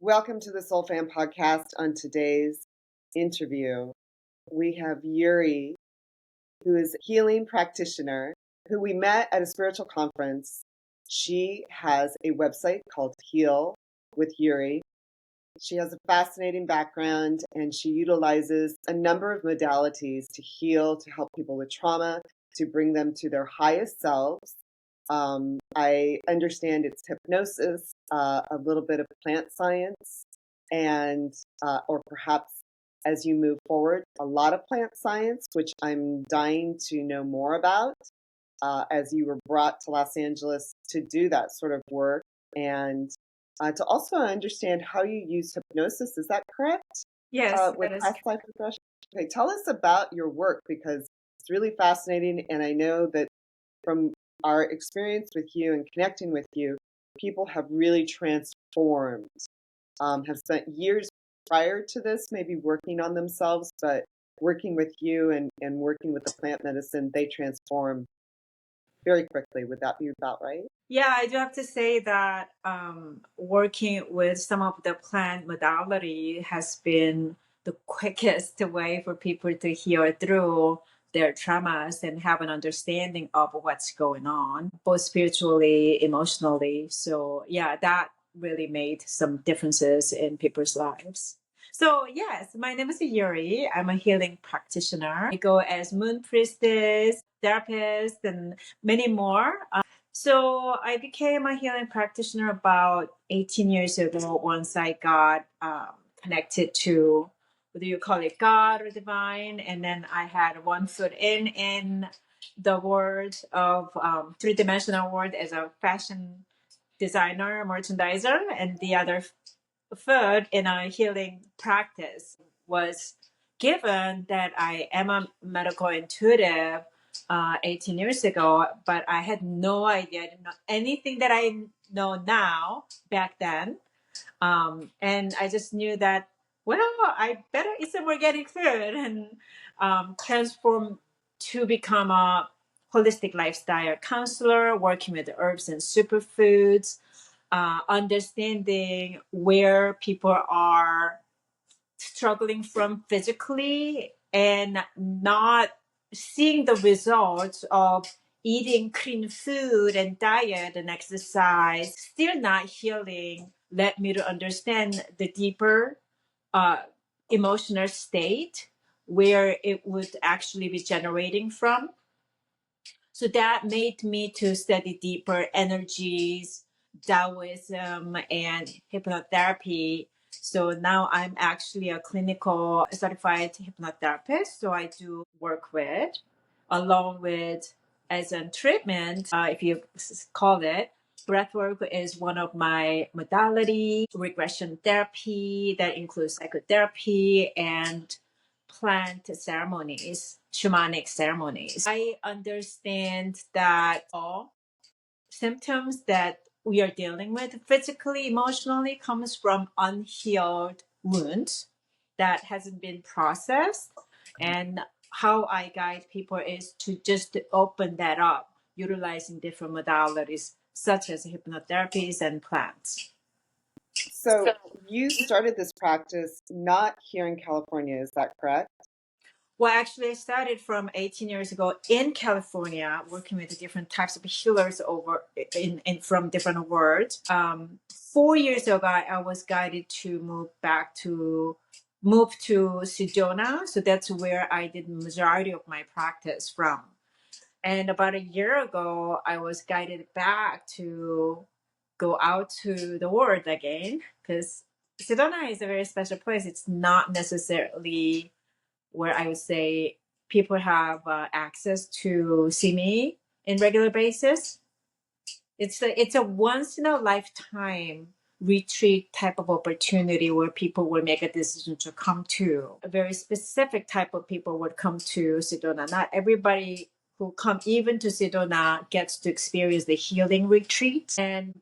Welcome to the Soul Fam podcast. On today's interview, we have Yuri, who is a healing practitioner who we met at a spiritual conference. She has a website called Heal with Yuri. She has a fascinating background and she utilizes a number of modalities to heal, to help people with trauma, to bring them to their highest selves. I understand it's hypnosis, a little bit of plant science, and or perhaps as you move forward, a lot of plant science, which I'm dying to know more about, as you were brought to Los Angeles to do that sort of work, and to also understand how you use hypnosis. Is that correct? Yes, With that is past life regression. Okay, tell us about your work because it's really fascinating, and I know that from our experience with you and connecting with you, people have really transformed, have spent years prior to this maybe working on themselves, but working with you and working with the plant medicine, they transform very quickly. Would that be about right? Yeah, I do have to say that working with some of the plant modality has been the quickest way for people to heal through their traumas and have an understanding of what's going on, both spiritually, emotionally. So, yeah, that really made some differences in people's lives. So, yes, my name is Yuri. I'm a healing practitioner. I go as moon priestess, therapist, and many more. So I became a healing practitioner about 18 years ago once I got connected to, whether you call it God or divine. And then I had one foot in the world of three-dimensional world as a fashion designer, merchandiser, and the other foot in a healing practice was given that I am a medical intuitive 18 years ago, but I had no idea. I didn't know anything that I know now back then. And I just knew that, well, I better eat some organic food and transform to become a holistic lifestyle counselor, working with herbs and superfoods, understanding where people are struggling from physically and not seeing the results of eating clean food and diet and exercise, still not healing, led me to understand the deeper uh, emotional state where it would actually be generating from. So that made me to study deeper energies, Taoism, and hypnotherapy. So now I'm actually a clinical certified hypnotherapist. So I do work with, along with as a treatment, if you call it. Breathwork is one of my modality, regression therapy that includes psychotherapy and plant ceremonies, shamanic ceremonies. I understand that all symptoms that we are dealing with physically, emotionally comes from unhealed wounds that hasn't been processed. And how I guide people is to just open that up, utilizing different modalities such as hypnotherapies and plants. So you started this practice not here in California, is that correct? Well, actually, I started from 18 years ago in California, working with the different types of healers over in from different worlds. 4 years ago, I was guided to move to Sedona, so that's where I did the majority of my practice from. And about a year ago, I was guided back to go out to the world again because Sedona is a very special place. It's not necessarily where I would say people have access to see me in regular basis. It's a once in a lifetime retreat type of opportunity where people will make a decision to come to. A very specific type of people would come to Sedona. Not everybody who come even to Sedona gets to experience the healing retreat. And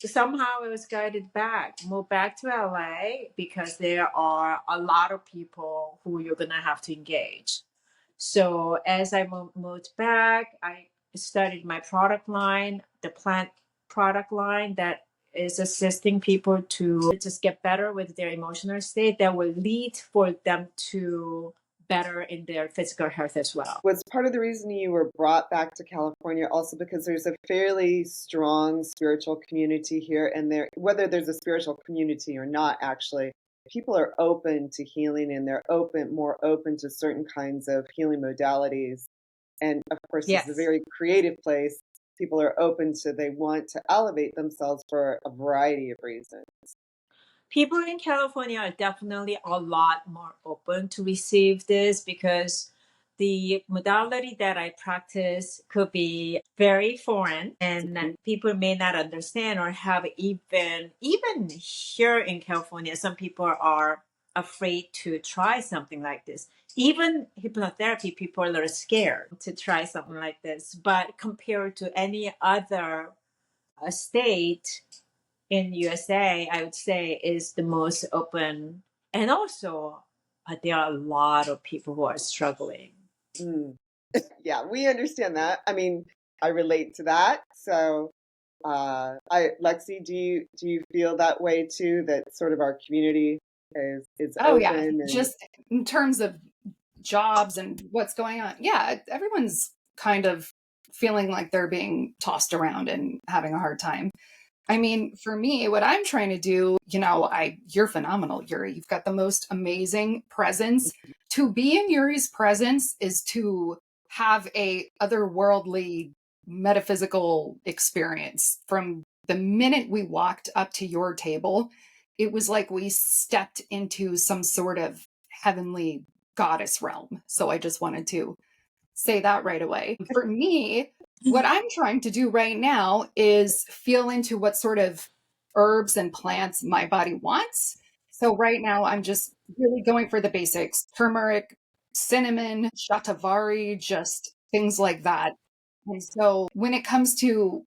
somehow I was guided back, moved back to LA because there are a lot of people who you're gonna have to engage. So as I moved back, I started my product line, the plant product line that is assisting people to just get better with their emotional state that will lead for them to better in their physical health as well. Was part of the reason you were brought back to California also because there's a fairly strong spiritual community here, and there, whether there's a spiritual community or not, actually, people are open to healing and they're more open to certain kinds of healing modalities. And of course, this is a Yes. very creative place. People are open to, they want to elevate themselves for a variety of reasons. People in California are definitely a lot more open to receive this because the modality that I practice could be very foreign and people may not understand or have even here in California, some people are afraid to try something like this. Even hypnotherapy, people are a little scared to try something like this. But compared to any other state in USA, I would say is the most open. And also, there are a lot of people who are struggling. Mm. Yeah, we understand that. I mean, I relate to that. So, Lexi, do you feel that way too? That sort of our community is Oh yeah, open and just in terms of jobs and what's going on. Yeah, everyone's kind of feeling like they're being tossed around and having a hard time. I mean, for me, what I'm trying to do, you're phenomenal, Yuri. You've got the most amazing presence. To be in Yuri's presence is to have a otherworldly metaphysical experience. From the minute we walked up to your table, it was like we stepped into some sort of heavenly goddess realm. So I just wanted to say that right away. For me, what I'm trying to do right now is feel into what sort of herbs and plants my body wants. So right now I'm just really going for the basics: turmeric, cinnamon, shatavari, just things like that. And so when it comes to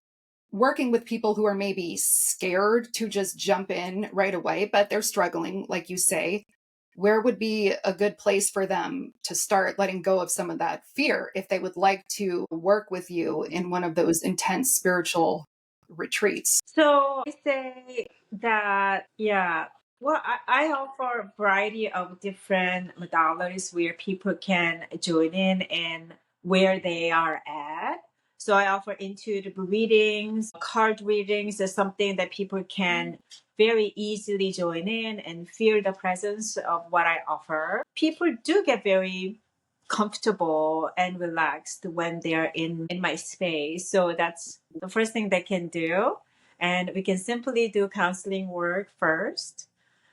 working with people who are maybe scared to just jump in right away, but they're struggling, like you say, where would be a good place for them to start letting go of some of that fear if they would like to work with you in one of those intense spiritual retreats? So I say that, yeah, well, I offer a variety of different modalities where people can join in and where they are at. So I offer intuitive readings, card readings is something that people can very easily join in and feel the presence of what I offer. People do get very comfortable and relaxed when they're in my space. So that's the first thing they can do. And we can simply do counseling work first.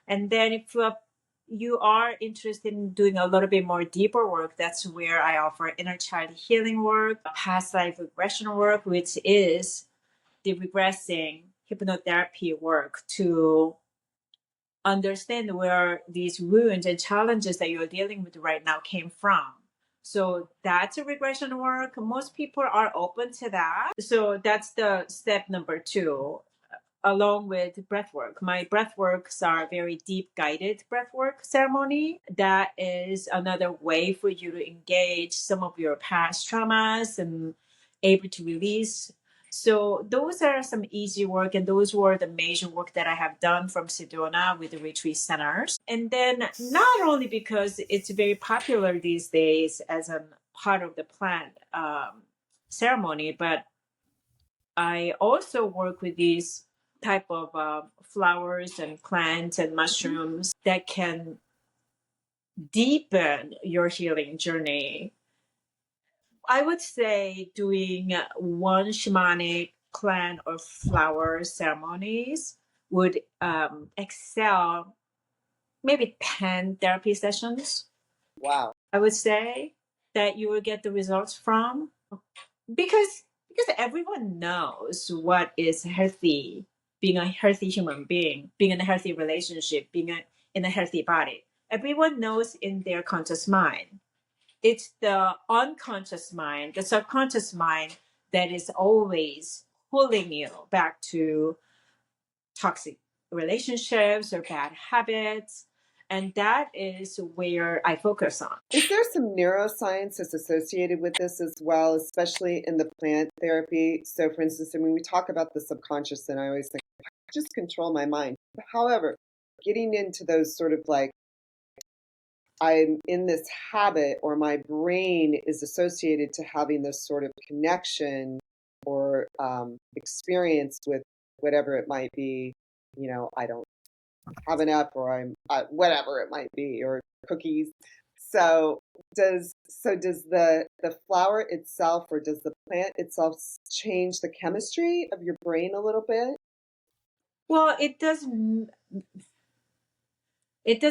And then if you are interested in doing a little bit more deeper work, that's where I offer inner child healing work, past life regression work, which is the regressing hypnotherapy work to understand where these wounds and challenges that you're dealing with right now came from. So that's a regression work. Most people are open to that. So that's the step number 2 along with breath work. My breath works are very deep guided breath work ceremony. That is another way for you to engage some of your past traumas and able to release. So those are some easy work, and those were the major work that I have done from Sedona with the retreat centers. And then not only because it's very popular these days as a part of the plant ceremony, but I also work with these type of flowers and plants and mushrooms that can deepen your healing journey. I would say doing one shamanic plant or flower ceremonies would excel maybe 10 therapy sessions. wow. I would say that you will get the results from because everyone knows what is healthy, being a healthy human being, being in a healthy relationship, in a healthy body. Everyone knows in their conscious mind. It's the unconscious mind, the subconscious mind that is always pulling you back to toxic relationships or bad habits. And that is where I focus on. Is there some neuroscience that's associated with this as well, especially in the plant therapy? So, for instance, I mean, we talk about the subconscious, and I always think just control my mind. However, getting into those sort of like, I'm in this habit, or my brain is associated to having this sort of connection or experience with whatever it might be. I don't have enough, or I'm whatever it might be, or cookies. So does the flower itself, or does the plant itself change the chemistry of your brain a little bit? Well, it does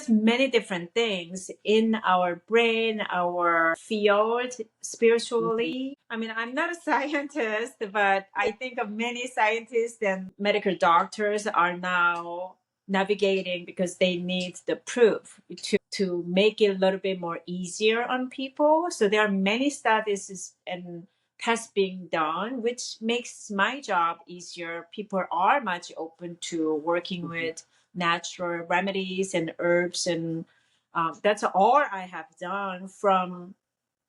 many different things in our brain, our field, Mhm. spiritually. I mean, I'm not a scientist, but I think of many scientists and medical doctors are now navigating because they need the proof to make it a little bit more easier on people. So there are many studies and tests being done, which makes my job easier. People are much open to working Mhm. with natural remedies and herbs, and that's all I have done from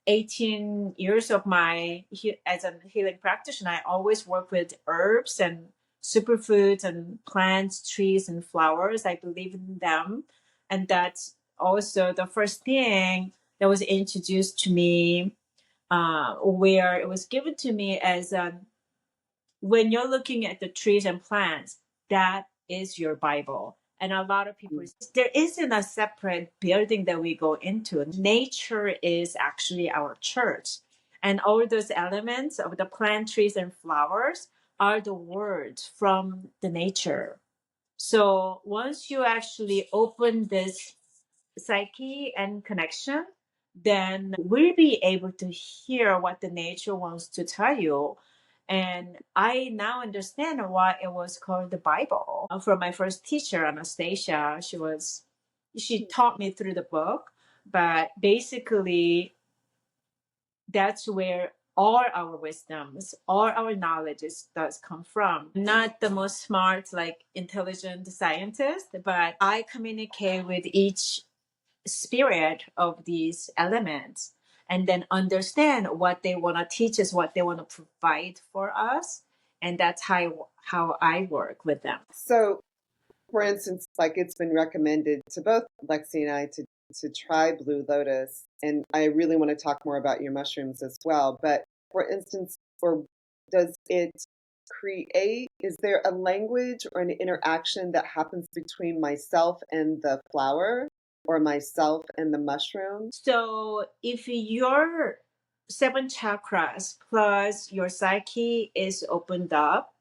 18 years of my as a healing practitioner. I always work with herbs and superfoods and plants, trees, and flowers. I believe in them, and that's also the first thing that was introduced to me, where it was given to me as a, when you're looking at the trees and plants, that is your Bible. And a lot of people, there isn't a separate building that we go into. Nature is actually our church. And all those elements of the plant, trees, and flowers are the words from the nature. So once you actually open this psyche and connection, then we'll be able to hear what the nature wants to tell you. And I now understand why it was called the Bible. From my first teacher, Anastasia, she taught me through the book, but basically that's where all our wisdoms, all our knowledge does come from. Not the most smart, like intelligent scientist, but I communicate with each spirit of these elements and then understand what they want to teach us, what they want to provide for us. And that's how I work with them. So, for instance, like it's been recommended to both Lexi and I to try Blue Lotus, and I really want to talk more about your mushrooms as well. But for instance, or does it create? Is there a language or an interaction that happens between myself and the flower, or myself and the mushroom? So if your seven chakras plus your psyche is opened up,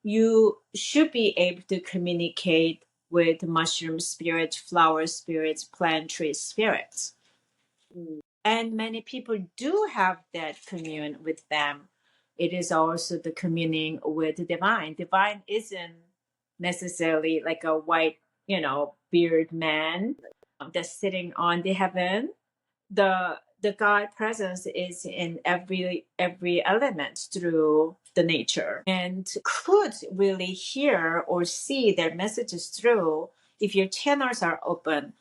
you should be able to communicate with mushroom spirits, flower spirits, plant tree spirits. Mm. And many people do have that commune with them. It is also the communing with the divine. Divine isn't necessarily like a white, beard man that's sitting on the heaven. The God presence is in every element through the nature, and could really hear or see their messages through if your channels are open.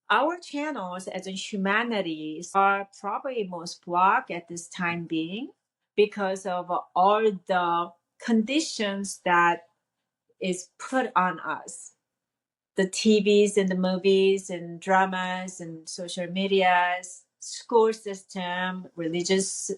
Our channels as a humanity are probably most blocked at this time being because of all the conditions that is put on us, the TVs and the movies and dramas and social medias, school system, religions,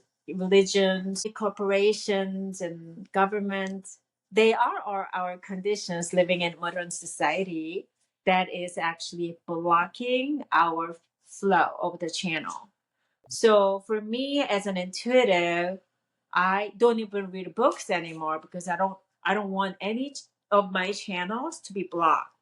corporations and governments. They are all our conditions living in modern society that is actually blocking our flow of the channel. So for me as an intuitive, I don't even read books anymore because I don't want any of my channels to be blocked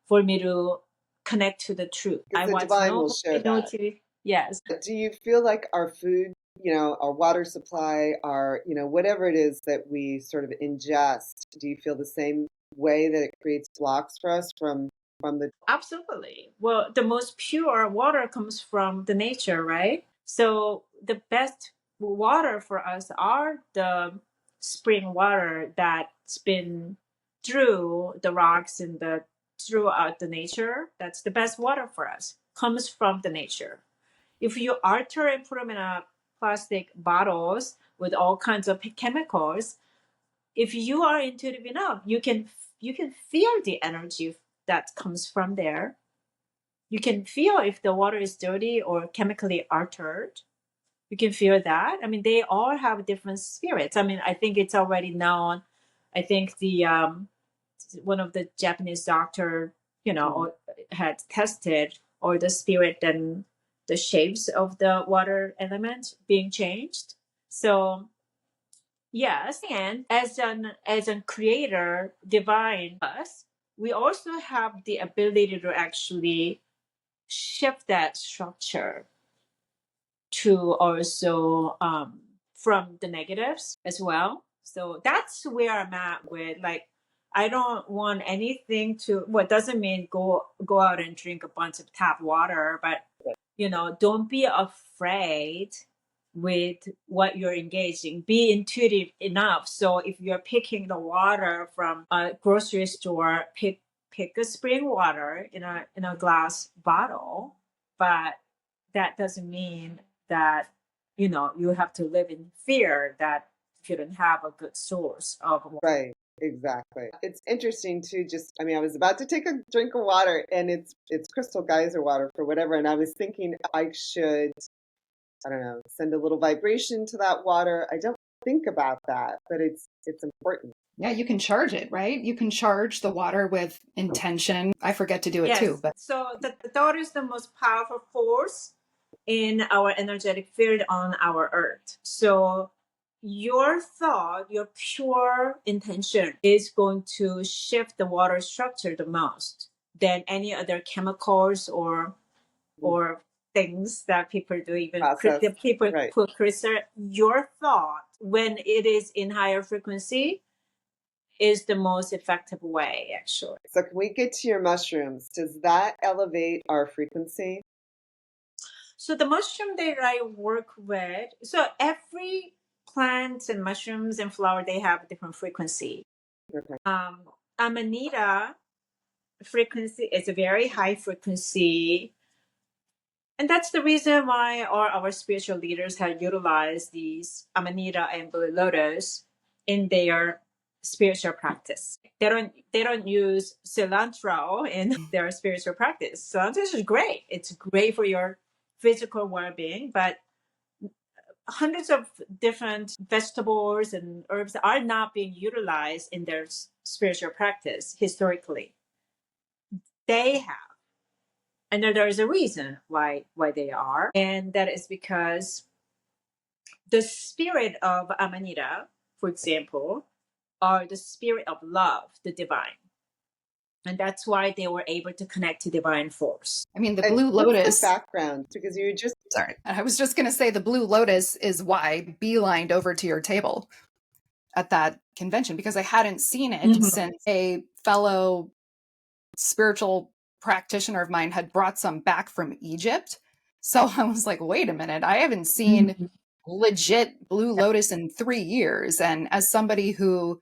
for me to connect to the truth. Because I the watch divine no will movie, share no that. TV. Yes. Do you feel like our food, our water supply, our, whatever it is that we sort of ingest, do you feel the same way that it creates blocks for us from the Absolutely. Well, the most pure water comes from the nature, right? So the best water for us are the spring water that's been through the rocks and the throughout the nature. That's the best water for us. Comes from the nature. If you alter and put them in a plastic bottles with all kinds of chemicals, if you are intuitive enough, you can feel the energy that comes from there. You can feel if the water is dirty or chemically altered. You can feel that. I mean, they all have different spirits. I mean, I think it's already known. I think the one of the Japanese doctor, had tested all the spirit and the shapes of the water element being changed. So yes, and as a creator, divine us, we also have the ability to actually shift that structure to also from the negatives as well. So that's where I'm at with, like, I don't want anything to, what doesn't mean go out and drink a bunch of tap water, but don't be afraid with what you're engaging. Be intuitive enough. So if you're picking the water from a grocery store, pick a spring water in a glass bottle, but that doesn't mean that you have to live in fear that you don't have a good source of water. Right. Exactly. It's interesting too. I was about to take a drink of water, and it's crystal geyser water for whatever. And I was thinking I should, I don't know, send a little vibration to that water. I don't think about that, but it's important. Yeah, you can charge it, right? You can charge the water with intention. I forget to do it too, but so the thought is the most powerful force in our energetic field on our earth. So your thought, your pure intention is going to shift the water structure the most than any other chemicals or things that people do, even Process. people Right. put crystal. Your thought, when it is in higher frequency, is the most effective way, actually. So can we get to your mushrooms? Does that elevate our frequency? So the mushroom that I work with, so every plant and mushrooms and flower, they have a different frequency. Okay. Amanita frequency is a very high frequency. And that's the reason why all our spiritual leaders have utilized these Amanita and Blue Lotus in their spiritual practice. They don't use cilantro in their spiritual practice. Cilantro is great. It's great for your physical well-being, but hundreds of different vegetables and herbs are not being utilized in their spiritual practice historically. They have. And there is a reason why they are. And that is because the spirit of Amanita, for example, are the spirit of love, the divine. And that's why they were able to connect to divine force. I mean, the Blue Lotus. What's the background? Because you just Sorry, I was just going to say the Blue Lotus is why beelined over to your table at that convention, because I hadn't seen it since a fellow spiritual practitioner of mine had brought some back from Egypt. So I was like, wait a minute, I haven't seen legit Blue Lotus in 3 years. And as somebody who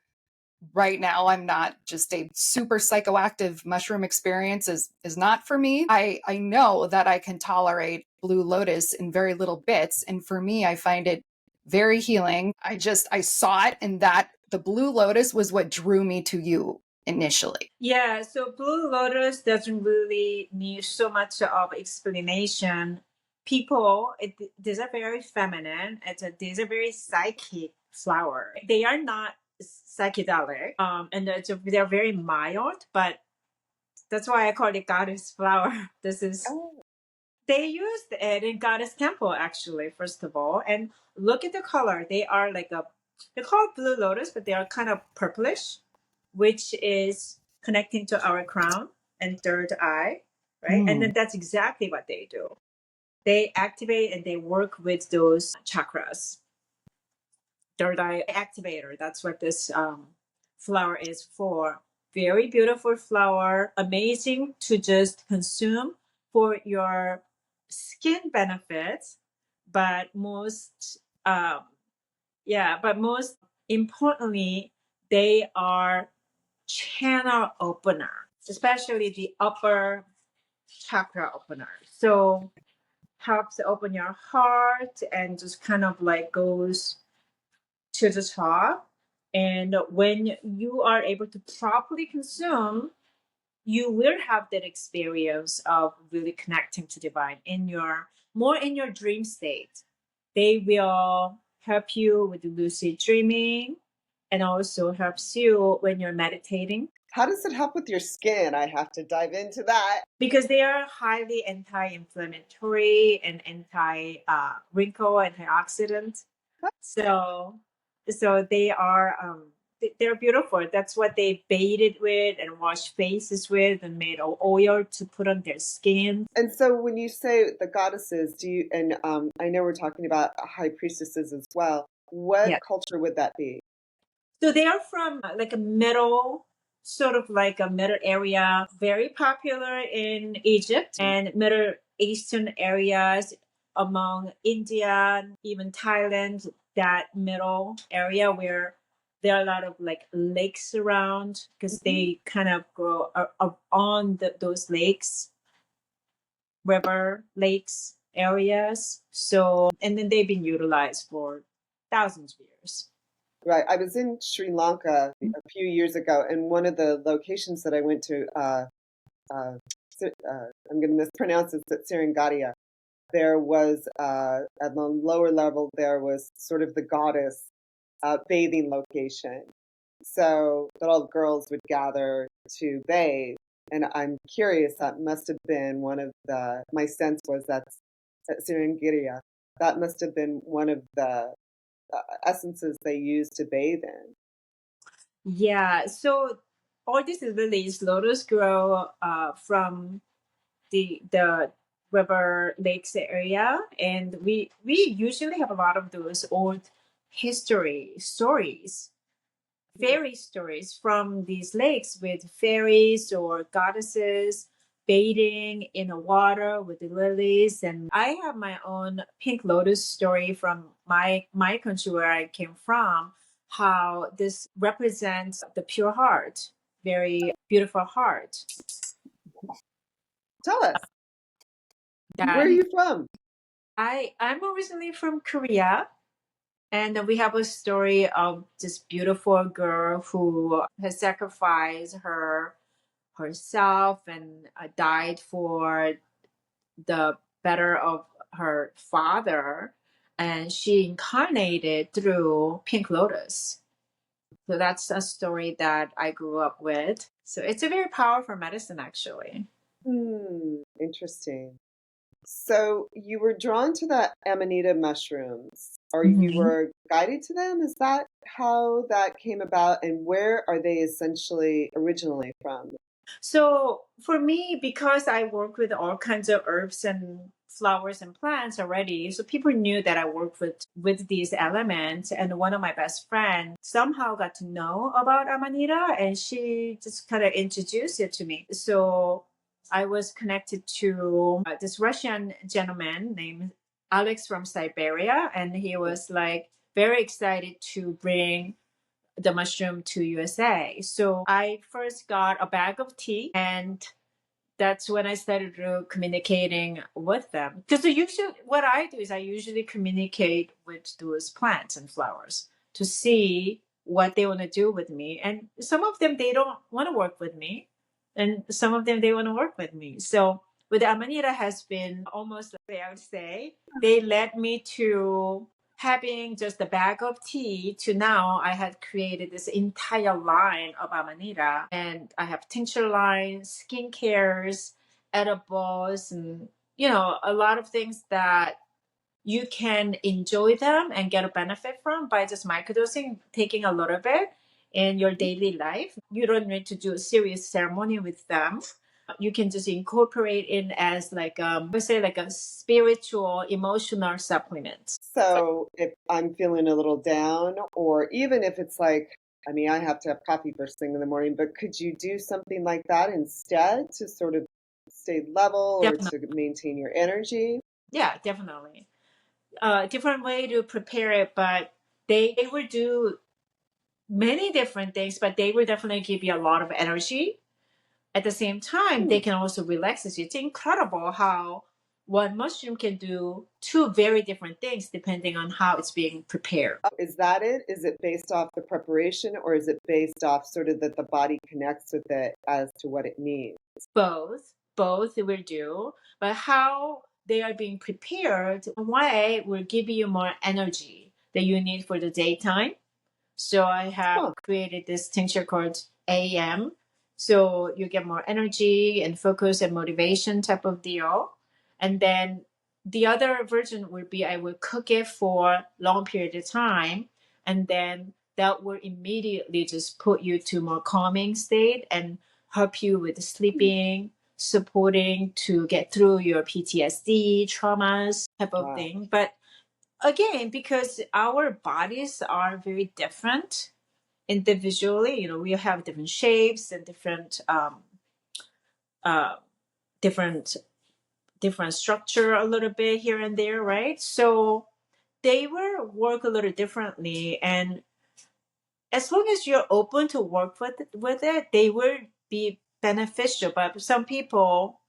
right now I'm not, just a super psychoactive mushroom experience is not for me. I know that I can tolerate Blue Lotus in very little bits. And for me, I find it very healing. I saw it, and that the Blue Lotus was what drew me to you initially. Yeah, so Blue Lotus doesn't really need so much of explanation. These are very feminine. These are very psychic flower. They are not psychedelic, and they're very mild, but that's why I call it goddess flower. They used it in goddess temple, actually, first of all. And look at the color. They are they're called Blue Lotus, but they are kind of purplish, which is connecting to our crown and third eye, right? And then that's exactly what they do. They activate and they work with those chakras. Third eye activator, that's what this flower is for. Very beautiful flower, amazing to just consume for your skin benefits, but most importantly, they are channel opener, especially the upper chakra opener. So helps to open your heart and just kind of like goes to the top. And when you are able to properly consume, you will have that experience of really connecting to divine in your more in your dream state. They will help you with lucid dreaming and also helps you when you're meditating. How does it help with your skin? I have to dive into that. Because they are highly anti-inflammatory and anti-wrinkle, antioxidant. So, so they are they're beautiful. That's what they bathed with and washed faces with and made oil to put on their skin. And so when you say the goddesses, do you, and I know we're talking about high priestesses as well. What Yeah. culture would that be? So they are from like a middle, sort of like a middle area, very popular in Egypt and Middle Eastern areas among India, even Thailand, that middle area where there are a lot of like lakes around because they kind of grow on those lakes, river lakes areas. So, and then they've been utilized for thousands of years. Right. I was in Sri Lanka a few years ago, and one of the locations that I went to, I'm going to mispronounce it, but Serengeti. There was at the lower level, there was sort of the goddess bathing location. So that all the girls would gather to bathe. And I'm curious, that must have been one of my sense was that's at Serengeti. That must have been one of the essences they used to bathe in. Yeah, so all these lilies, lotus grow from the river lakes area, and we usually have a lot of those old history stories, fairy stories from these lakes with fairies or goddesses bathing in the water with the lilies. And I have my own pink lotus story from my country where I came from, how this represents the pure heart, very beautiful heart. Tell us, where That are you from? I'm originally from Korea. And we have a story of this beautiful girl who has sacrificed herself and died for the better of her father. And she incarnated through Pink Lotus. So that's a story that I grew up with. So it's a very powerful medicine, actually. Interesting. So you were drawn to the Amanita mushrooms, or you Mhm. were guided to them? Is that how that came about? And where are they essentially originally from? So for me, because I work with all kinds of herbs and flowers and plants already, so people knew that I work with these elements. And one of my best friends somehow got to know about Amanita, and she just kind of introduced it to me. So I was connected to this Russian gentleman named Alex from Siberia, and he was like very excited to bring the mushroom to USA. So I first got a bag of tea, and that's when I started communicating with them. Because usually what I do is I usually communicate with those plants and flowers to see what they want to do with me. And some of them they don't want to work with me, and some of them they want to work with me. So with Amanita has been almost like I would say they led me to having just a bag of tea to now I had created this entire line of Amanita, and I have tincture lines, skincares, edibles, and a lot of things that you can enjoy them and get a benefit from by just microdosing, taking a little bit in your daily life. You don't need to do a serious ceremony with them. You can just incorporate it as like we say like a spiritual emotional supplement. So if I'm feeling a little down, or even if it's like, I mean, I have to have coffee first thing in the morning, but could you do something like that instead to sort of stay level or Definitely. to maintain your energy? Yeah, definitely. Different way to prepare it, but they will do many different things, but they will definitely give you a lot of energy. At the same time, Hmm. they can also relax you. It's incredible how one mushroom can do two very different things depending on how it's being prepared. Is that it? Is it based off the preparation, or is it based off sort of that the body connects with it as to what it needs? Both will do, but how they are being prepared, way will give you more energy that you need for the daytime. So I have created this tincture called AM. So you get more energy and focus and motivation type of deal. And then the other version would be I will cook it for long period of time, and then that will immediately just put you to more calming state and help you with sleeping, supporting to get through your PTSD, traumas type of thing. But again, because our bodies are very different individually, we have different shapes and uh, different different structure a little bit here and there, right? So they will work a little differently, and as long as you're open to work with it, they will be beneficial. But some people,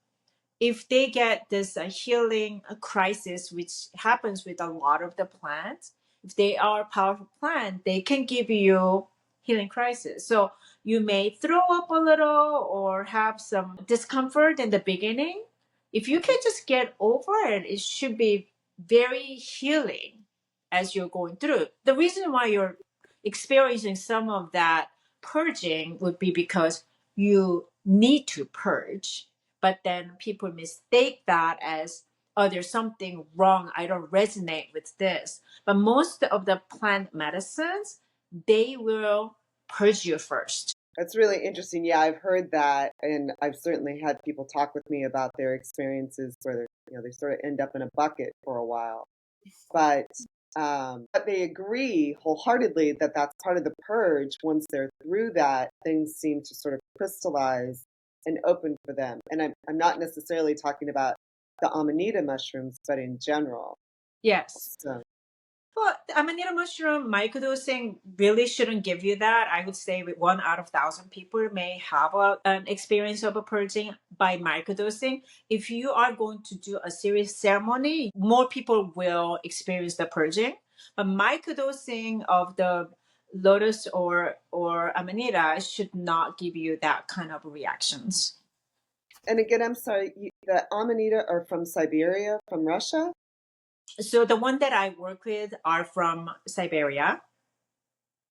if they get this healing crisis, which happens with a lot of the plants, if they are a powerful plant, they can give you healing crisis. So you may throw up a little or have some discomfort in the beginning. If you can just get over it, it should be very healing as you're going through. The reason why you're experiencing some of that purging would be because you need to purge, but then people mistake that as, oh, there's something wrong, I don't resonate with this. But most of the plant medicines, they will purge you first. That's really interesting. Yeah, I've heard that, and I've certainly had people talk with me about their experiences where they sort of end up in a bucket for a while. But they agree wholeheartedly that that's part of the purge. Once they're through that, things seem to sort of crystallize and open for them. And I'm not necessarily talking about the Amanita mushrooms, but in general. Yes. So, Well, the Amanita mushroom microdosing really shouldn't give you that. I would say with 1 out of 1,000 people may have an experience of a purging by microdosing. If you are going to do a serious ceremony, more people will experience the purging. But microdosing of the lotus or Amanita should not give you that kind of reactions. and again, I'm sorry, the Amanita are from Siberia, from Russia? So the one that I work with are from Siberia.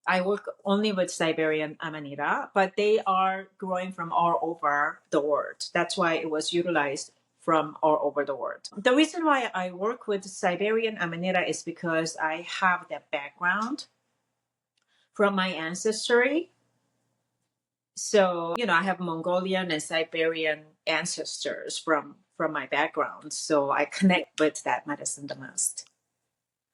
I work only with Siberian Amanita, but they are growing from all over the world. That's why it was utilized from all over the world. The reason why I work with Siberian Amanita is because I have that background from my ancestry. So, I have Mongolian and Siberian ancestors from my background. So I connect with that medicine the most.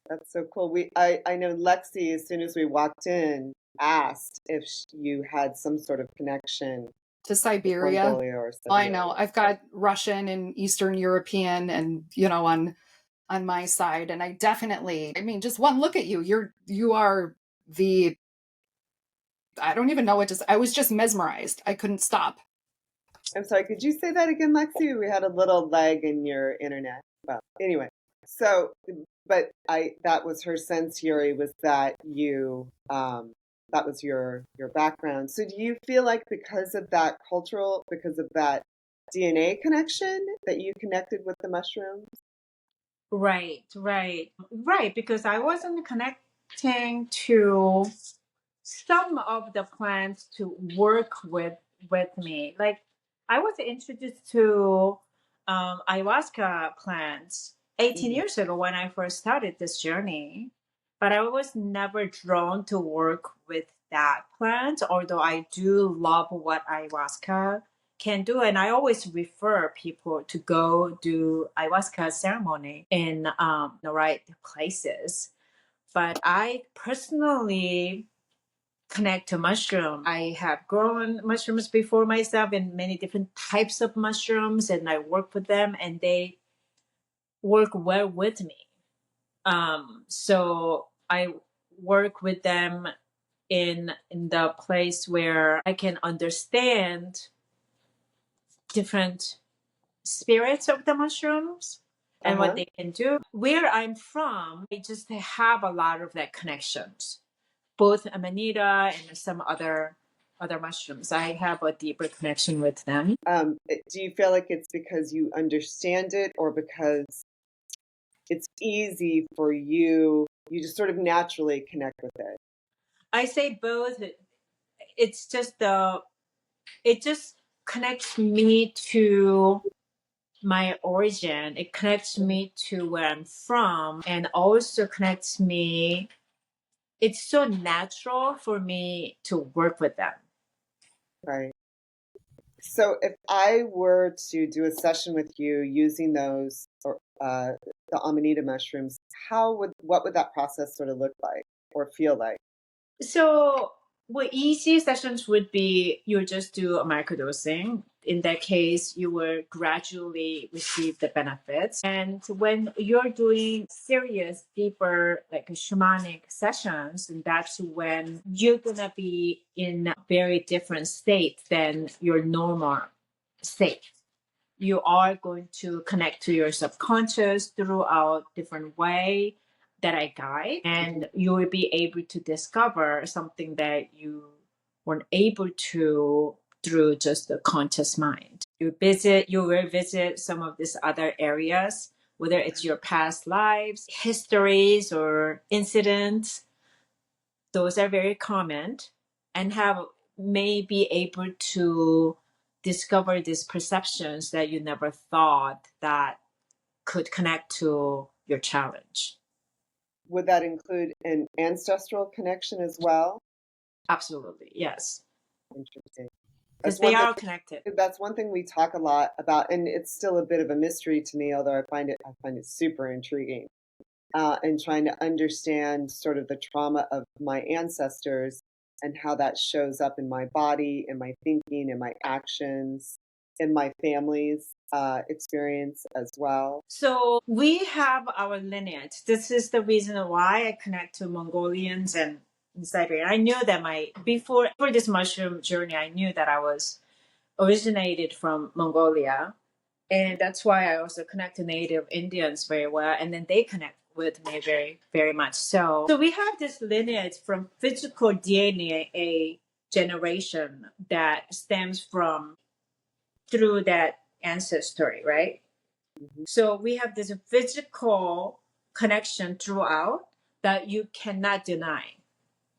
That's so cool. I know Lexi, as soon as we walked in, asked if you had some sort of connection to Siberia. Mongolia or Siberia. I know. I've got Russian and Eastern European and, on my side. And I definitely, just one look at you, you are I don't even know what I was just mesmerized. I couldn't stop. I'm sorry, could you say that again, Lexi? We had a little lag in your internet. Well, anyway, so, but that was her sense, Yuri, was that that was your background. So do you feel like because of that DNA connection that you connected with the mushrooms? Right. Because I wasn't connecting to some of the plants to work with me. Like I was introduced to ayahuasca plants 18 years ago when I first started this journey, but I was never drawn to work with that plant, although I do love what ayahuasca can do. And I always refer people to go do ayahuasca ceremony in the right places. But I personally connect to mushroom. I have grown mushrooms before myself in many different types of mushrooms, and I work with them and they work well with me. So I work with them in the place where I can understand different spirits of the mushrooms. and what they can do. Where I'm from, I just have a lot of that connections, both Amanita and some other mushrooms. I have a deeper connection with them. Do you feel like it's because you understand it, or because it's easy for you? You just sort of naturally connect with it. I say both. It's just it just connects me to my origin. It connects me to where I'm from, and also connects me. It's so natural for me to work with them. Right. So if I were to do a session with you using those, or the Amanita mushrooms, what would that process sort of look like or feel like? So, what easy sessions would be, you just do a microdosing. In that case, you will gradually receive the benefits. And when you're doing serious, deeper, like shamanic sessions, and that's when you're gonna be in a very different state than your normal state. You are going to connect to your subconscious throughout different way that I guide, and you will be able to discover something that you weren't able to through just the conscious mind. You will visit some of these other areas, whether it's your past lives, histories, or incidents. Those are very common, and have may be able to discover these perceptions that you never thought that could connect to your challenge. Would that include an ancestral connection as well? Absolutely, yes. Interesting. Because they are connected. That's one thing we talk a lot about, and it's still a bit of a mystery to me, although I find it super intriguing. And trying to understand sort of the trauma of my ancestors and how that shows up in my body, in my thinking, in my actions, in my family's experience as well. So we have our lineage. This is the reason why I connect to Mongolians and Siberia. I knew that before this mushroom journey, I knew that I was originated from Mongolia. And that's why I also connect to native Indians very well. And then they connect with me very, very much. So we have this lineage from physical DNA generation that stems from through that ancestry, right? Mm-hmm. So we have this physical connection throughout that you cannot deny.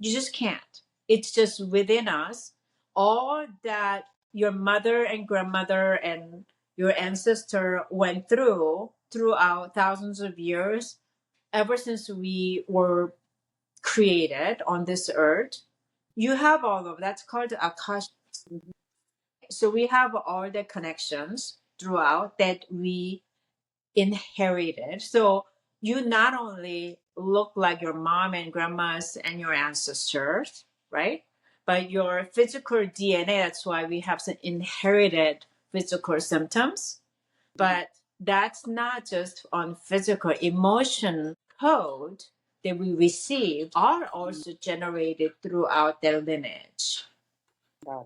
You just can't. It's just within us. All that your mother and grandmother and your ancestor went throughout thousands of years, ever since we were created on this earth, you have all of that's called akash. Mm-hmm. So we have all the connections throughout that we inherited. So you not only look like your mom and grandmas and your ancestors, right? But your physical DNA, that's why we have some inherited physical symptoms. But that's not just on physical, emotion code that we receive are also generated throughout their lineage, Wow.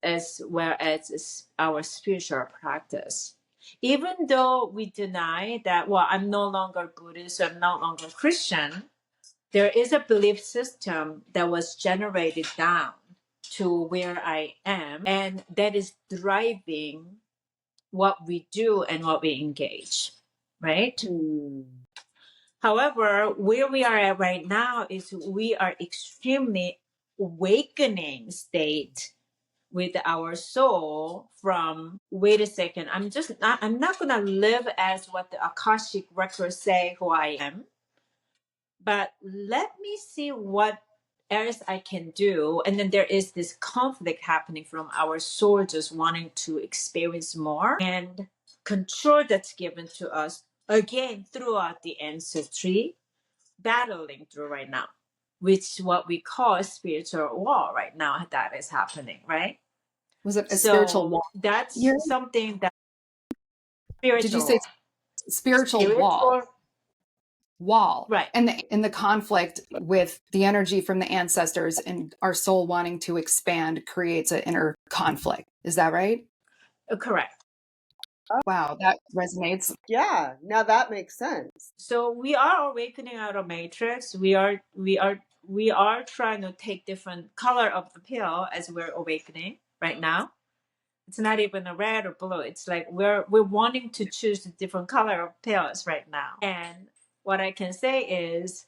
as well as our spiritual practice. Even though we deny that, well, I'm no longer Buddhist, I'm no longer Christian, there is a belief system that was generated down to where I am, and that is driving what we do and what we engage, right? Mm. However, where we are at right now is we are extremely awakening state with our soul from, wait a second, I'm not going to live as what the Akashic records say who I am, but let me see what else I can do. And then there is this conflict happening from our soul just wanting to experience more, and control that's given to us again throughout the ancestry, battling through right now, which what we call spiritual war right now that is happening, right? Was it a spiritual wall? That's something that Did you say spiritual wall? Wall, right? And in the conflict with the energy from the ancestors and our soul wanting to expand creates an inner conflict. Is that right? Correct. Wow, that resonates. Yeah, now that makes sense. So we are awakening out of matrix. We are trying to take different color of the pill as we're awakening right now. It's not even a red or blue. It's like we're wanting to choose a different color of pills right now. And what I can say is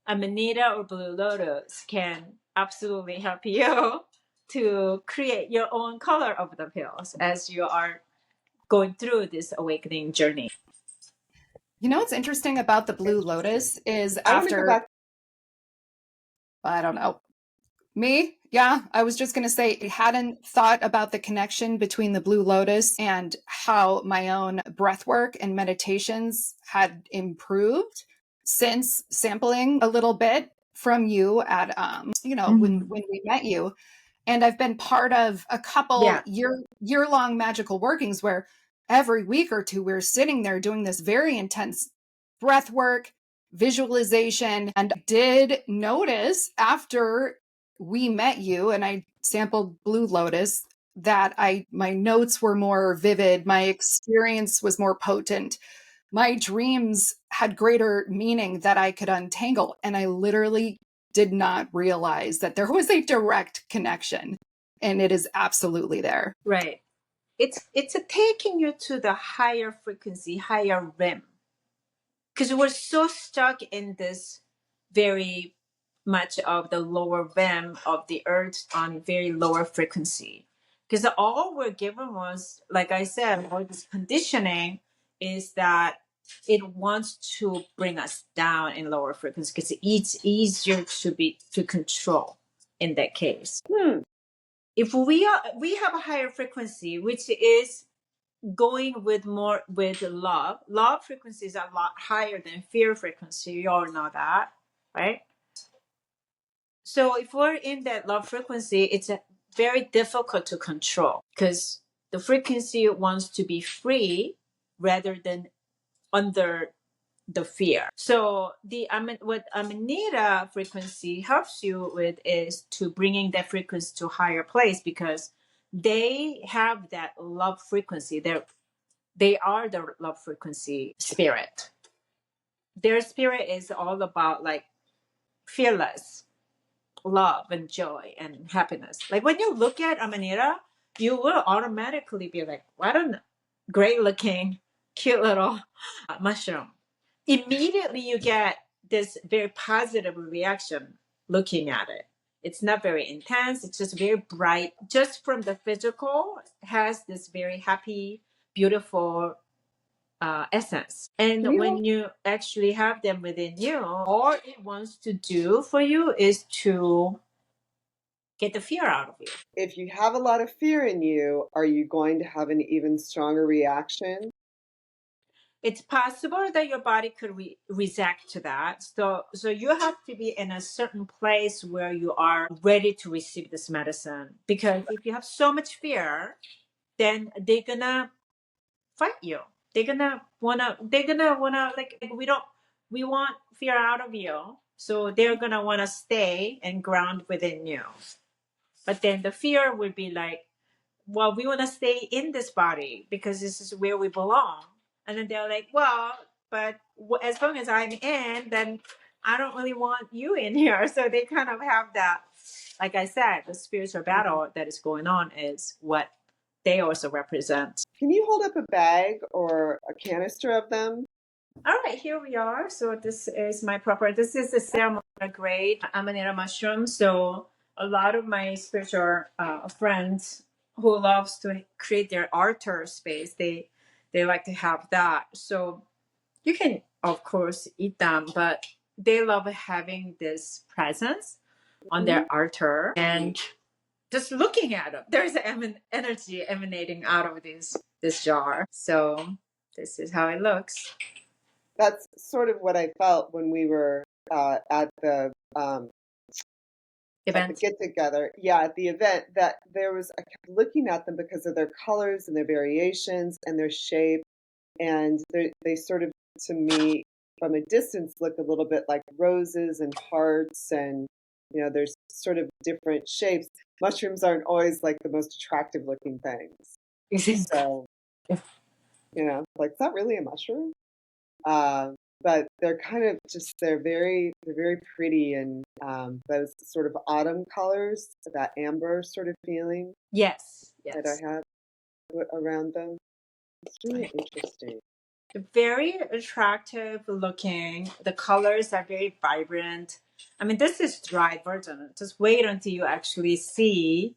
Amanita or Blue Lotus can absolutely help you to create your own color of the pills as you are going through this awakening journey. You know what's interesting about the Blue Lotus is I want to go after, back. I don't know, me? Yeah, I was just going to say, I hadn't thought about the connection between the Blue Lotus and how my own breath work and meditations had improved since sampling a little bit from you at when we met you. And I've been part of a couple Yeah. year-long magical workings where every week or two we're sitting there doing this very intense breath work, visualization, and I did notice after we met you and I sampled Blue Lotus that my notes were more vivid, my experience was more potent. My dreams had greater meaning that I could untangle, and I literally did not realize that there was a direct connection, and it is absolutely there. Right. It's a taking you to the higher frequency, higher REM. Because we're so stuck in this very much of the lower REM of the earth on very lower frequency. Because all we're given was, like I said, all this conditioning is that it wants to bring us down in lower frequency because it's easier to control in that case. If we have a higher frequency, which is going with more with love frequency is a lot higher than fear frequency. You all know that, right? So if we're in that love frequency, it's very difficult to control because the frequency wants to be free rather than under the fear. So what Amanita frequency helps you with is to bringing that frequency to a higher place because they have that love frequency. They are the love frequency spirit. Their spirit is all about like fearless love and joy and happiness. Like when you look at Amanita, you will automatically be like, what a great looking, cute little mushroom. Immediately you get this very positive reaction looking at it. It's not very intense, it's just very bright. Just from the physical, has this very happy, beautiful essence. And Can you when hold, you actually have them within you, all it wants to do for you is to get the fear out of you. if you have a lot of fear in you, are you going to have an even stronger reaction? It's possible that your body could react to that. So you have to be in a certain place where you are ready to receive this medicine. Because if you have so much fear, then they're gonna fight you. They're gonna wanna like we want fear out of you. So they're gonna wanna stay and ground within you. But then the fear would be like, well, we wanna stay in this body because this is where we belong. And then they're like, well, but as long as I'm in, then I don't really want you in here. So they kind of have that, like I said, the spiritual battle that is going on is what they also represent. Can you hold up a bag or a canister of them? All right, here we are. So this is this is the ceremonial grade Amanita mushroom. So a lot of my spiritual friends who loves to create their altar space, they like to have that. So you can of course eat them, but they love having this presence on Mhm. their altar and just looking at them. There's energy emanating out of this jar. So this is how it looks. That's sort of what I felt when we were at the Event. get together. Yeah, at the event, that there was, I kept looking at them because of their colors and their variations and their shape. And they sort of, to me, from a distance, look a little bit like roses and hearts. And, there's sort of different shapes. Mushrooms aren't always like the most attractive looking things. So, like, is that really a mushroom? But they're kind of just they're very pretty, and those sort of autumn colors, that amber sort of feeling Yes, that I yes. have around them. It's really interesting. Very attractive looking. The colors are very vibrant. I mean, this is dry version. Just wait until you actually see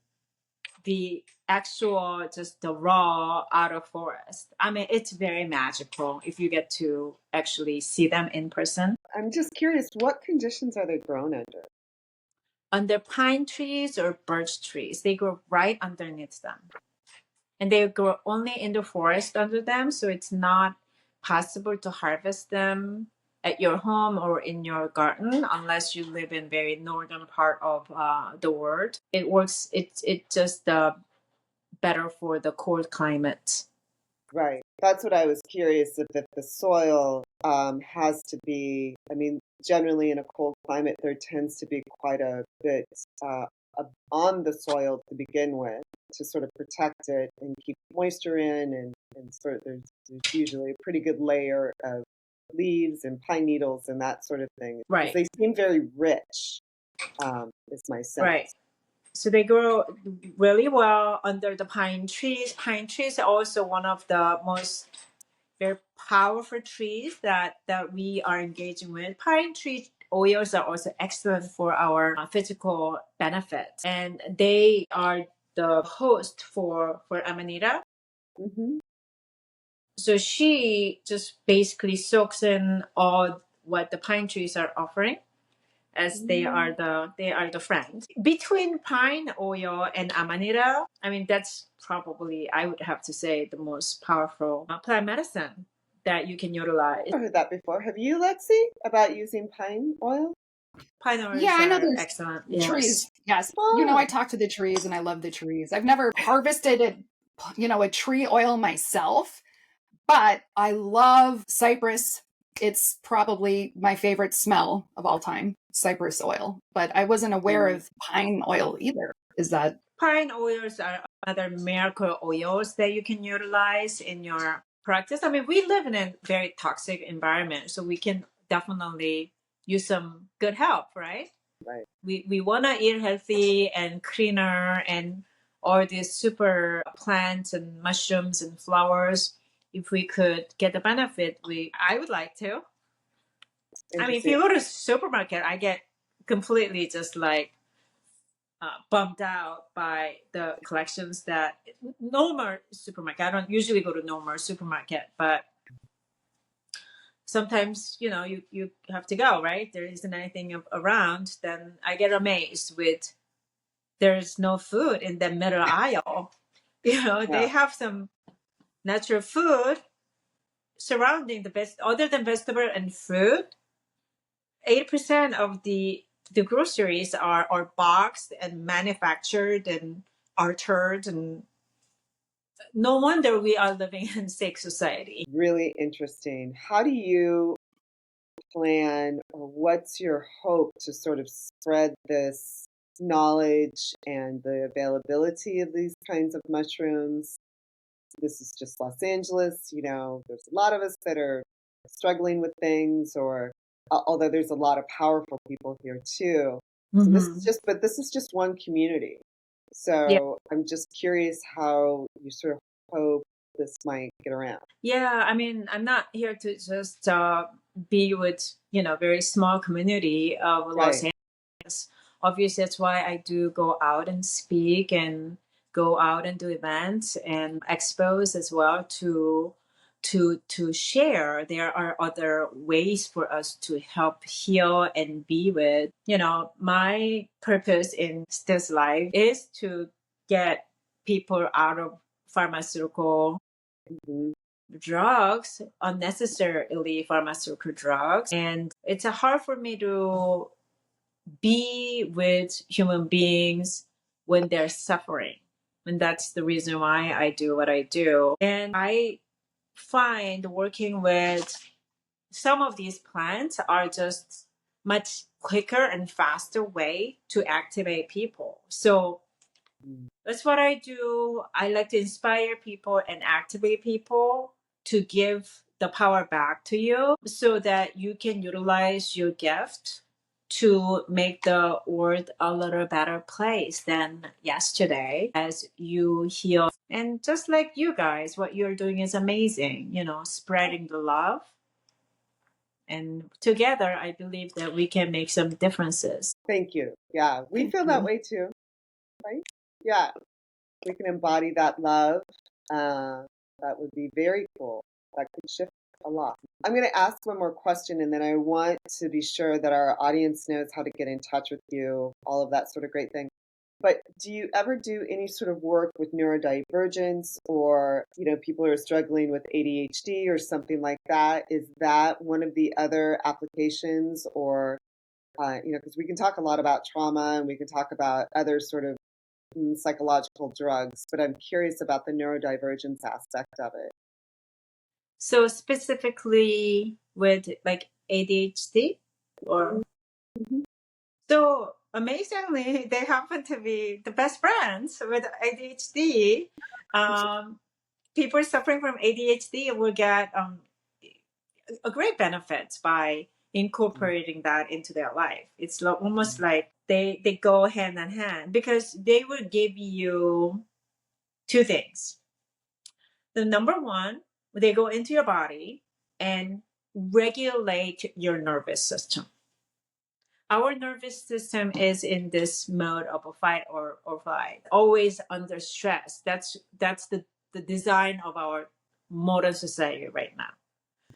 the actual, just the raw out of forest. I mean, it's very magical if you get to actually see them in person. I'm just curious, what conditions are they grown under? Under pine trees or birch trees, they grow right underneath them. And they grow only in the forest under them, so it's not possible to harvest them at your home or in your garden unless you live in very northern part of the world. It works. It just better for the cold climate. Right. That's what I was curious if the soil has to be, I mean, generally in a cold climate, there tends to be quite a bit on the soil to begin with to sort of protect it and keep moisture in, and sort of there's usually a pretty good layer of leaves and pine needles and that sort of thing. Because Right. they seem very rich, is my sense. Right. So they grow really well under the pine trees. Pine trees are also one of the most very powerful trees that we are engaging with. Pine tree oils are also excellent for our physical benefits, and they are the host for Amanita. Hmm. So she just basically soaks in all what the pine trees are offering, as they are the friends. Between pine oil and Amanita, I mean, that's probably, I would have to say, the most powerful plant medicine that you can utilize. I've heard that before. Have you, Lexi, about using pine oil? Pine Yeah, oils I know are there's excellent. trees. Yes. Yes. I Oh, talk to the trees and I love the trees. I've never harvested a tree oil myself, but I love cypress. It's probably my favorite smell of all time, cypress oil. But I wasn't aware mm, of pine oil either. Is that Pine oils are other miracle oils that you can utilize in your practice. I mean, we live in a very toxic environment, so we can definitely use some good help, right? right. We want to eat healthy and cleaner and all these super plants and mushrooms and flowers. If we could get the benefit, I would like to. I mean, if Interesting. you go to supermarket, I get completely just like bummed out by the collections that normal supermarket. I don't usually go to normal supermarket, but sometimes you have to go, right? There isn't anything around. Then I get amazed with there's no food in the middle aisle. They Yeah. have some natural food surrounding the best, other than vegetable and fruit. 80% of the groceries are boxed and manufactured and altered, and no wonder we are living in sick society. Really interesting. How do you plan, or what's your hope to sort of spread this knowledge and the availability of these kinds of mushrooms? This is just Los Angeles, there's a lot of us that are struggling with things, or although there's a lot of powerful people here too. So Mm-hmm. this is just one community. Yeah. So I'm just curious how you sort of hope this might get around. Yeah, I mean, I'm not here to just be with very small community of Los Right. Angeles. Obviously, that's why I do go out and speak and go out and do events and expos as well to share. There are other ways for us to help heal and be with. My purpose in this life is to get people out of pharmaceutical Hmm. drugs, unnecessarily pharmaceutical drugs. And it's hard for me to be with human beings when they're suffering. And that's the reason why I do what I do. And I find working with some of these plants are just much quicker and faster way to activate people. So that's what I do. I like to inspire people and activate people to give the power back to you so that you can utilize your gift to make the world a little better place than yesterday as you heal. And just like you guys, what you're doing is amazing, spreading the love. And together, I believe that we can make some differences. Thank you. Yeah, we feel that way too, right? Yeah, we can embody that love. That would be very cool. That could shift a lot. I'm going to ask one more question, and then I want to be sure that our audience knows how to get in touch with you, all of that sort of great thing. But do you ever do any sort of work with neurodivergence or, people who are struggling with ADHD or something like that? Is that one of the other applications or, because we can talk a lot about trauma and we can talk about other sort of psychological drugs, but I'm curious about the neurodivergence aspect of it. So specifically with like ADHD or so amazingly, they happen to be the best friends with ADHD. People suffering from ADHD will get a great benefit by incorporating that into their life. It's almost like they go hand in hand because they will give you two things. The number one, they go into your body and regulate your nervous system. Our nervous system is in this mode of a fight or flight, always under stress. That's the design of our modern society right now.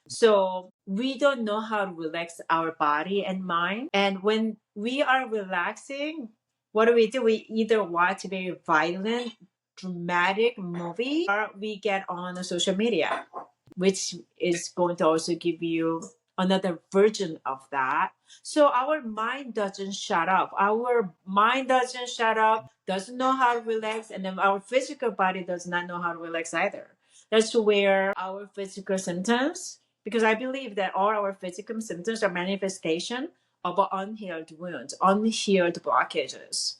So we don't know how to relax our body and mind. And when we are relaxing, what do? We either watch a very violent, dramatic movie or we get on social media, which is going to also give you another version of that. So our mind doesn't shut up. Our mind doesn't shut up, doesn't know how to relax, and then our physical body does not know how to relax either. That's where our physical symptoms, because I believe that all our physical symptoms are manifestation of unhealed wounds, unhealed blockages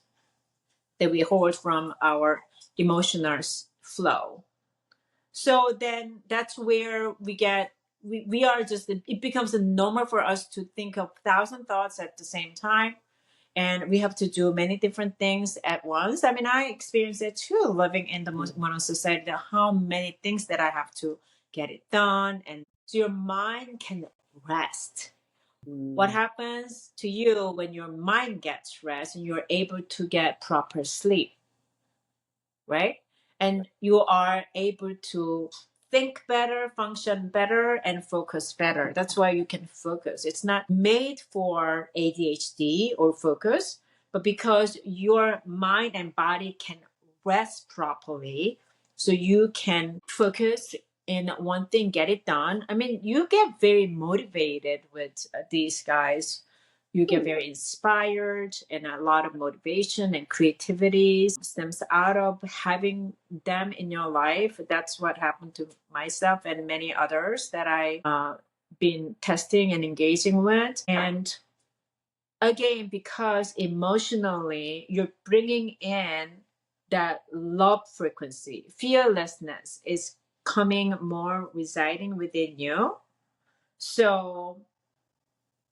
that we hold from our emotional flow. So then that's where we are just, it becomes a normal for us to think of 1,000 thoughts at the same time. And we have to do many different things at once. I mean, I experienced it too, living in the modern society, how many things that I have to get it done. And so your mind can rest. What happens to you when your mind gets rest and you're able to get proper sleep, right? And you are able to think better, function better, and focus better. That's why you can focus. It's not made for ADHD or focus, but because your mind and body can rest properly, so you can focus in one thing, get it done. I mean, you get very motivated with these guys. You get very inspired, and a lot of motivation and creativity stems out of having them in your life. That's what happened to myself and many others that I been testing and engaging with. And again, because emotionally you're bringing in that love frequency, fearlessness is coming more residing within you. So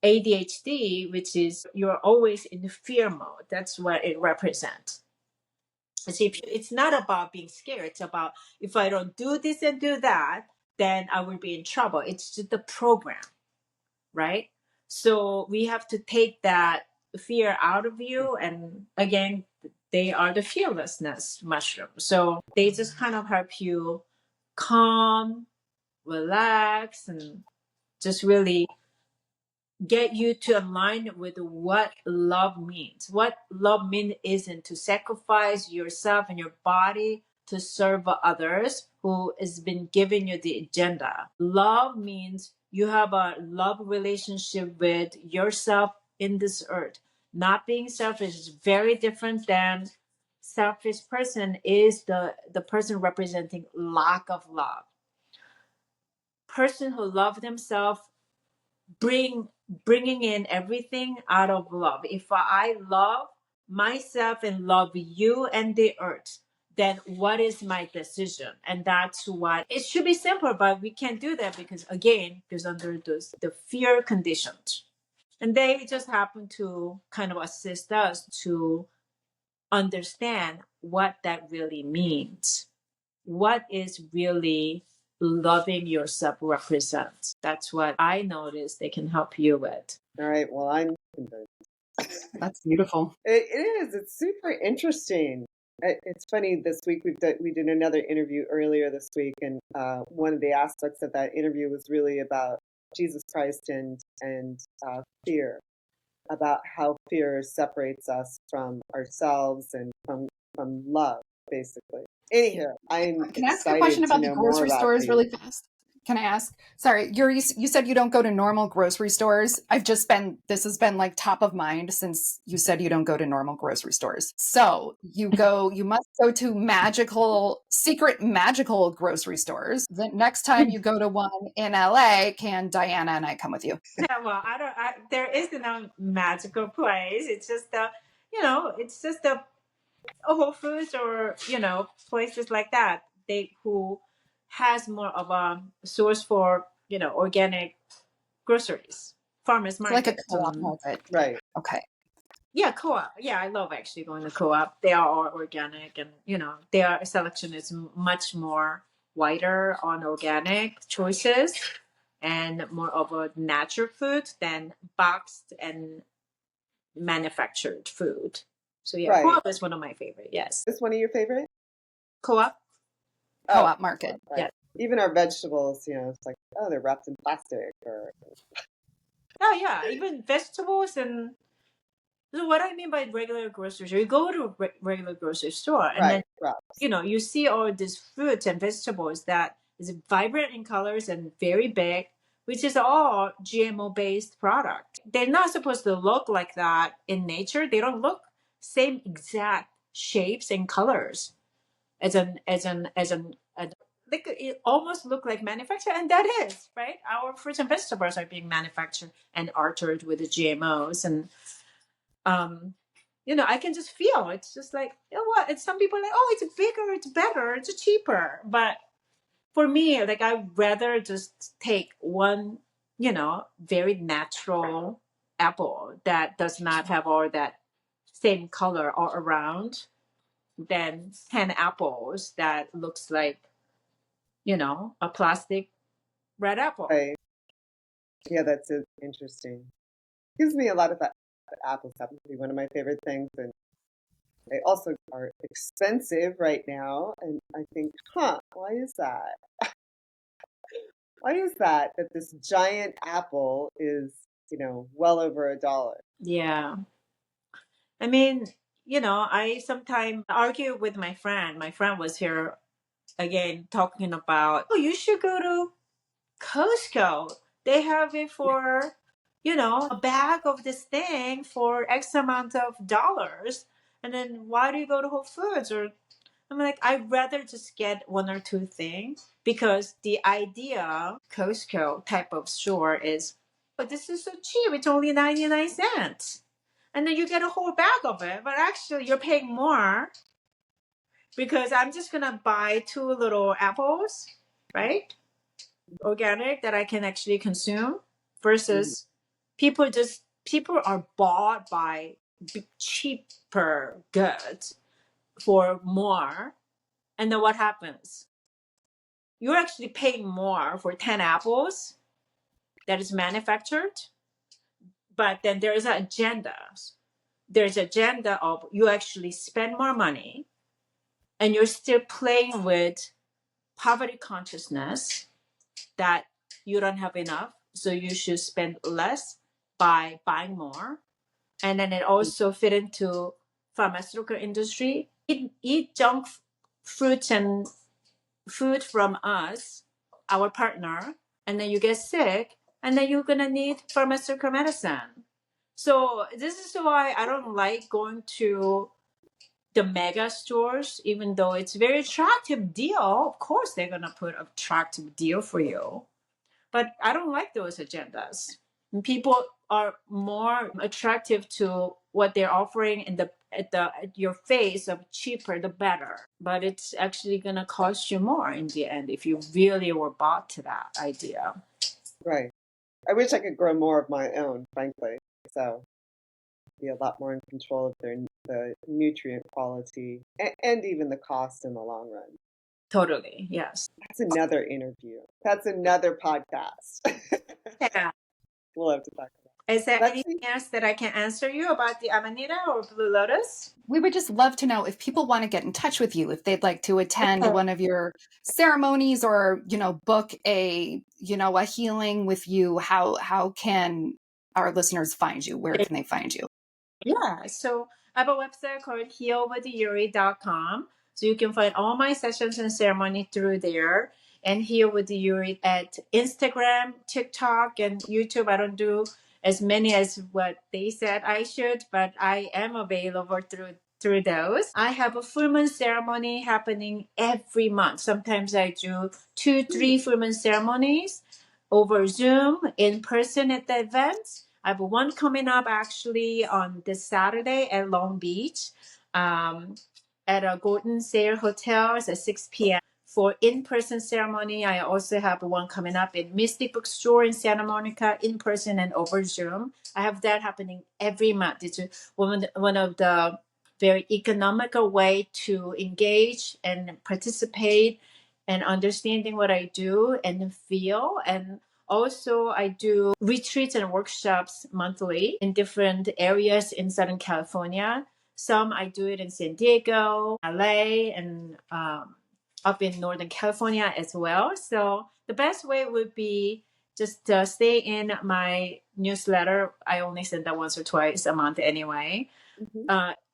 ADHD, which is you're always in the fear mode. That's what it represents. See, it's not about being scared. It's about if I don't do this and do that, then I will be in trouble. It's just the program, right? So we have to take that fear out of you. And again, they are the fearlessness mushrooms. So they just kind of help you calm, relax, and just really get you to align with what love means. What love means isn't to sacrifice yourself and your body to serve others who has been giving you the agenda. Love means you have a love relationship with yourself in this earth. Not being selfish is very different than selfish person is the person representing lack of love. Person who love themselves bringing in everything out of love. If I love myself and love you and the earth, then what is my decision? And that's what it should be simple, but we can't do that because again, because under the fear conditions. And they just happen to kind of assist us to understand what that really means. What is really loving yourself represents. That's what I noticed they can help you with. All right. Well, I'm convinced. That's beautiful. It is. It's super interesting. It's funny. This week we did another interview earlier this week, and one of the aspects of that interview was really about Jesus Christ and fear, about how fear separates us from ourselves and from love, basically. Anyhow, I'm Can I ask a question excited to about the know more grocery about stores these. really fast? Can I ask? Sorry, you said you don't go to normal grocery stores. This has been like top of mind since you said you don't go to normal grocery stores. So you must go to secret magical grocery stores. The next time you go to one in LA, can Diana and I come with you? Yeah, well, there is no magical place. It's just it's just a Whole Foods or, places like that. Who has more of a source for, organic groceries, farmers It's like a market. co-op market. Right. Okay. Yeah, co-op. Yeah, I love actually going to co-op. They are all organic, and their selection is much more wider on organic choices and more of a natural food than boxed and manufactured food. So yeah, Right. co-op is one of my favorite. Yes, Is one of your favorite? co-op. Co-op market. Right. Yeah. Even our vegetables, it's like, oh, they're wrapped in plastic or. Oh yeah, even vegetables and. So what I mean by regular grocery store, you go to a regular grocery store and then wraps. you see all these fruits and vegetables that is vibrant in colors and very big, which is all GMO based product. They're not supposed to look like that in nature. They don't look same exact shapes and colors as an they could it almost look like manufactured, and that is right. Our fruits and vegetables are being manufactured and altered with the GMOs, and I can just feel it's just like, what? And some people are like, oh, it's bigger, it's better, it's cheaper. But for me, like, I'd rather just take one, very natural apple that does not have all that same color all around than 10 apples that looks like, a plastic red apple. Right. Yeah, that's interesting. Gives me a lot of that. Apples happen to be one of my favorite things, and they also are expensive right now. And I think, why is that? Why is that this giant apple is, well over $1? Yeah. I mean, I sometimes argue with my friend. My friend was here again talking about, oh, you should go to Costco. They have it for, a bag of this thing for X amount of dollars. And then why do you go to Whole Foods? Or I'm like, I'd rather just get one or two things because the idea Costco type of store is, but this is so cheap. It's only 99 cents. And then you get a whole bag of it, but actually you're paying more because I'm just gonna buy two little apples, right? Organic that I can actually consume versus people are bought by cheaper goods for more. And then what happens? You're actually paying more for 10 apples that is manufactured, but then there's an agenda. There's agenda of you actually spend more money and you're still playing with poverty consciousness that you don't have enough, so you should spend less by buying more. And then it also fit into pharmaceutical industry. Eat junk fruits and food from us, our partner, and then you get sick, and then you're gonna need pharmaceutical medicine. So this is why I don't like going to the mega stores, even though it's very attractive deal. Of course, they're gonna put an attractive deal for you, but I don't like those agendas. People are more attractive to what they're offering in the at your face of cheaper the better, but it's actually going to cost you more in the end if you really were bought to that idea. Right. I wish I could grow more of my own, frankly. So be a lot more in control of the nutrient quality and even the cost in the long run. Totally, yes. That's another interview. That's another podcast. Yeah. We'll have to talk about Is there it. anything else that I can answer you about the Amanita or Blue Lotus? We would just love to know if people want to get in touch with you, if they'd like to attend one of your ceremonies or, book a healing with you. How can our listeners find you? Where can they find you? Yeah, so I have a website called healwithyuri.com. So you can find all my sessions and ceremony through there. And Heal with Yuri at Instagram, TikTok, and YouTube. I don't do as many as what they said I should, but I am available through those. I have a full moon ceremony happening every month. Sometimes I do 2-3 full moon ceremonies over Zoom, in person at the events. I have one coming up actually on this Saturday at Long Beach, at a Golden Sail Hotel at 6 p.m. For in-person ceremony. I also have one coming up in Mystic Bookstore in Santa Monica, in person and over Zoom. I have that happening every month. It's one of the very economical way to engage and participate and understanding what I do and feel. And also, I do retreats and workshops monthly in different areas in Southern California. Some I do it in San Diego, LA, and up in Northern California as well. So the best way would be just stay in my newsletter. I only send that once or twice a month anyway.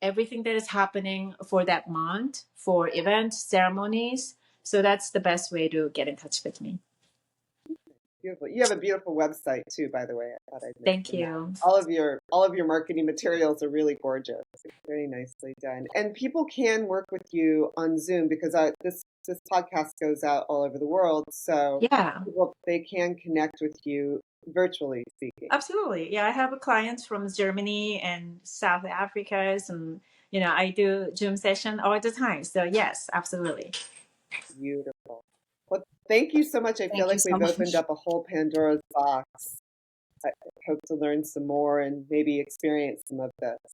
Everything that is happening for that month, for events, ceremonies. So that's the best way to get in touch with me. Beautiful. You have a beautiful website too, by the way. I thought I'd mention Thank you. that. All of your marketing materials are really gorgeous. Very nicely done. And people can work with you on Zoom because this podcast goes out all over the world. So Yeah. they can connect with you virtually speaking. Absolutely. Yeah, I have clients from Germany and South Africa, and I do Zoom session all the time. So yes, absolutely. Beautiful. Well, thank you so much. I feel like we've opened up a whole Pandora's box. I hope to learn some more and maybe experience some of this.